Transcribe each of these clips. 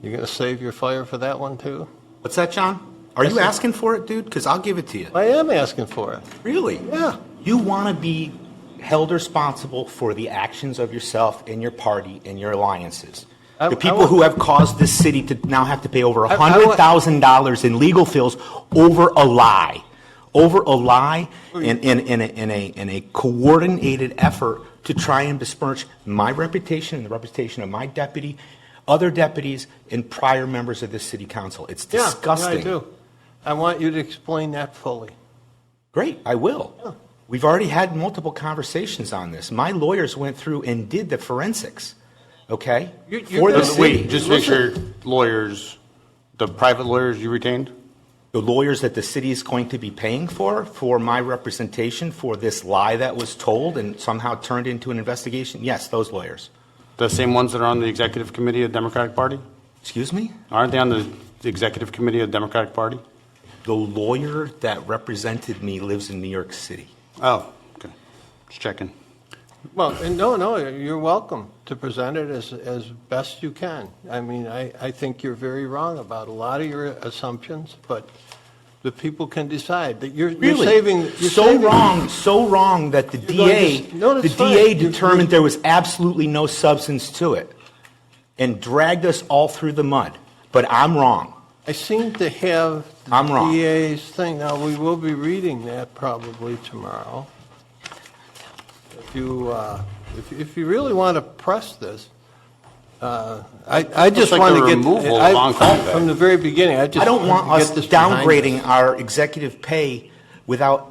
You gonna save your fire for that one too? What's that, John? Are you asking for it, dude? Because I'll give it to you. I am asking for it. Really? Yeah. You want to be held responsible for the actions of yourself and your party and your alliances. The people who have caused this city to now have to pay over $100,000 in legal fees over a lie. Over a lie in a coordinated effort to try and besmirch my reputation and the reputation of my deputy, other deputies, and prior members of this city council. It's disgusting. Yeah, I do. I want you to explain that fully. Great, I will. Yeah. We've already had multiple conversations on this. My lawyers went through and did the forensics, okay? For the city. Wait, just make sure lawyers, the private lawyers you retained? The lawyers that the city is going to be paying for my representation for this lie that was told and somehow turned into an investigation, yes, those lawyers. The same ones that are on the executive committee of the Democratic Party? Excuse me? Aren't they on the executive committee of the Democratic Party? The lawyer that represented me lives in New York City. Oh, okay. Just checking. Well, and no, you're welcome to present it as best you can. I mean, I think you're very wrong about a lot of your assumptions, but the people can decide that you're saving. You're so wrong that the DA determined there was absolutely no substance to it and dragged us all through the mud. But I'm wrong. I seem to have the DA's thing. Now, we will be reading that probably tomorrow. If you really want to press this, I just want to get from the very beginning. I don't want us downgrading our executive pay without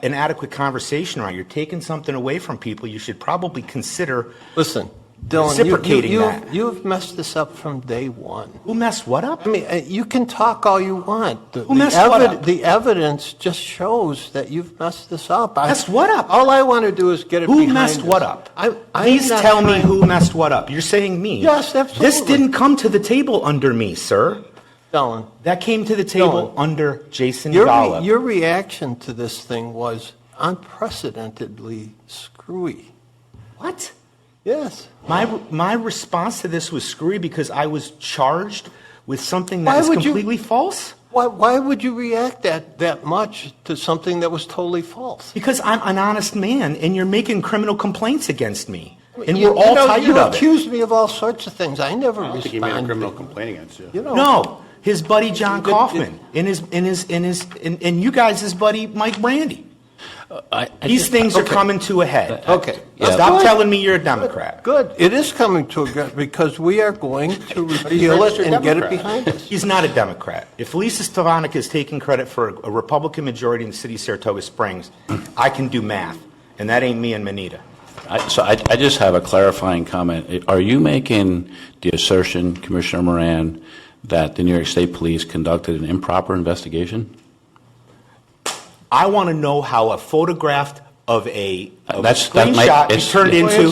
an adequate conversation around. You're taking something away from people. You should probably consider. Listen, Dylan, reciprocating that. You've messed this up from day one. Who messed what up? I mean, you can talk all you want. Who messed what up? The evidence just shows that you've messed this up. Messed what up? All I want to do is get it behind us. Who messed what up? Please tell me who messed what up. You're saying me. Yes, absolutely. This didn't come to the table under me, sir. Dylan. That came to the table under Jason Golub. Your reaction to this thing was unprecedentedly screwy. What? Yes. My response to this was screwy because I was charged with something that is completely false? Why would you react that much to something that was totally false? Because I'm an honest man, and you're making criminal complaints against me. And we're all tired of it. You accused me of all sorts of things. I never responded. I don't think he made a criminal complaint against you. No, his buddy John Kaufman, and you guys, his buddy Mike Brandy. These things are coming to a head. Okay. Stop telling me you're a Democrat. Good. It is coming to a head because we are going to repeal it and get it behind us. He's not a Democrat. If Lisa Stefanik is taking credit for a Republican majority in the city of Saratoga Springs, I can do math, and that ain't me and Manita. So I just have a clarifying comment. Are you making the assertion, Commissioner Moran, that the New York State Police conducted an improper investigation? I want to know how a photograph of a screenshot is turned into.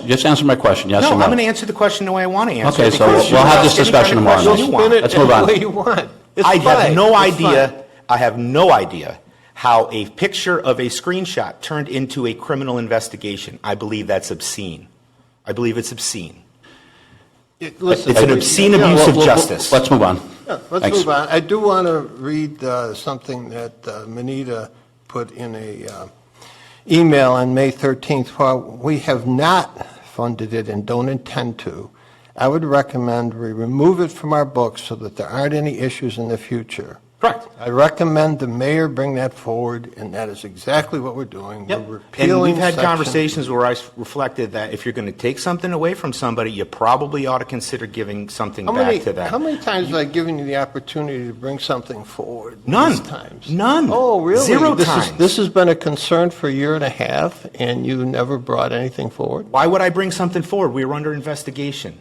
Just answer my question. Yes or no? I'm going to answer the question the way I want to answer. Okay, so we'll have this discussion tomorrow. Let's move on. The way you want. I have no idea. I have no idea how a picture of a screenshot turned into a criminal investigation. I believe that's obscene. I believe it's obscene. It's an obscene abuse of justice. Let's move on. Yeah, let's move on. I do want to read something that Manita put in a email on May 13th. While we have not funded it and don't intend to, I would recommend we remove it from our books so that there aren't any issues in the future. Correct. I recommend the mayor bring that forward, and that is exactly what we're doing. Yep. We're repealing and we've had conversations where I reflected that if you're going to take something away from somebody, you probably ought to consider giving something back to them. How many times have I given you the opportunity to bring something forward? None. These times? None. Oh, really? 0 times. This has been a concern for a year and a half, and you never brought anything forward? Why would I bring something forward? We were under investigation.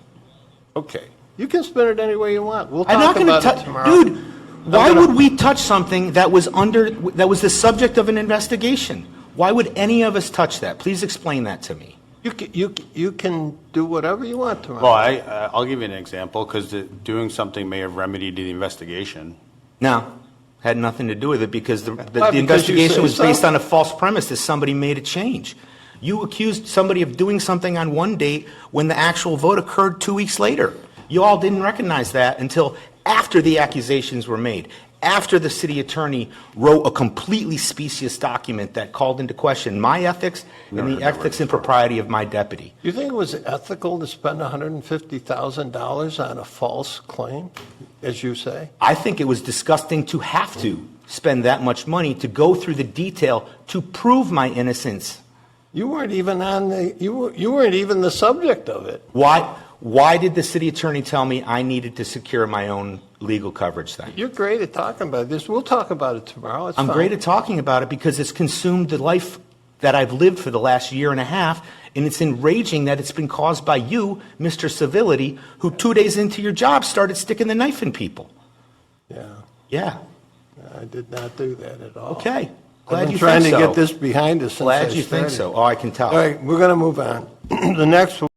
Okay. You can spin it any way you want. We'll I'm talk not about gonna it tomorrow. Dude, why would we touch something that was the subject of an investigation? Why would any of us touch that? Please explain that to me. You can do whatever you want tomorrow. Well, I'll give you an example because doing something may have remedied the investigation. No, had nothing to do with it because the investigation was based on a false premise that somebody made a change. You accused somebody of doing something on one date when the actual vote occurred 2 weeks later. You all didn't recognize that until after the accusations were made, after the city attorney wrote a completely specious document that called into question my ethics and the ethics and propriety of my deputy. You think it was ethical to spend $150,000 on a false claim, as you say? I think it was disgusting to have to spend that much money to go through the detail to prove my innocence. You weren't even you weren't even the subject of it. Why did the city attorney tell me I needed to secure my own legal coverage then? You're great at talking about this. We'll talk about it tomorrow. It's I'm fine. great at talking about it because it's consumed the life that I've lived for the last year and a half, and it's enraging that it's been caused by you, Mr. Civility, who 2 days into your job started sticking the knife in people. Yeah, Yeah. I did not do that at all. Okay. I've Glad been you trying think to so. get this behind us since I Glad you think started. so. Oh, I can tell. All right, we're going to move on. The next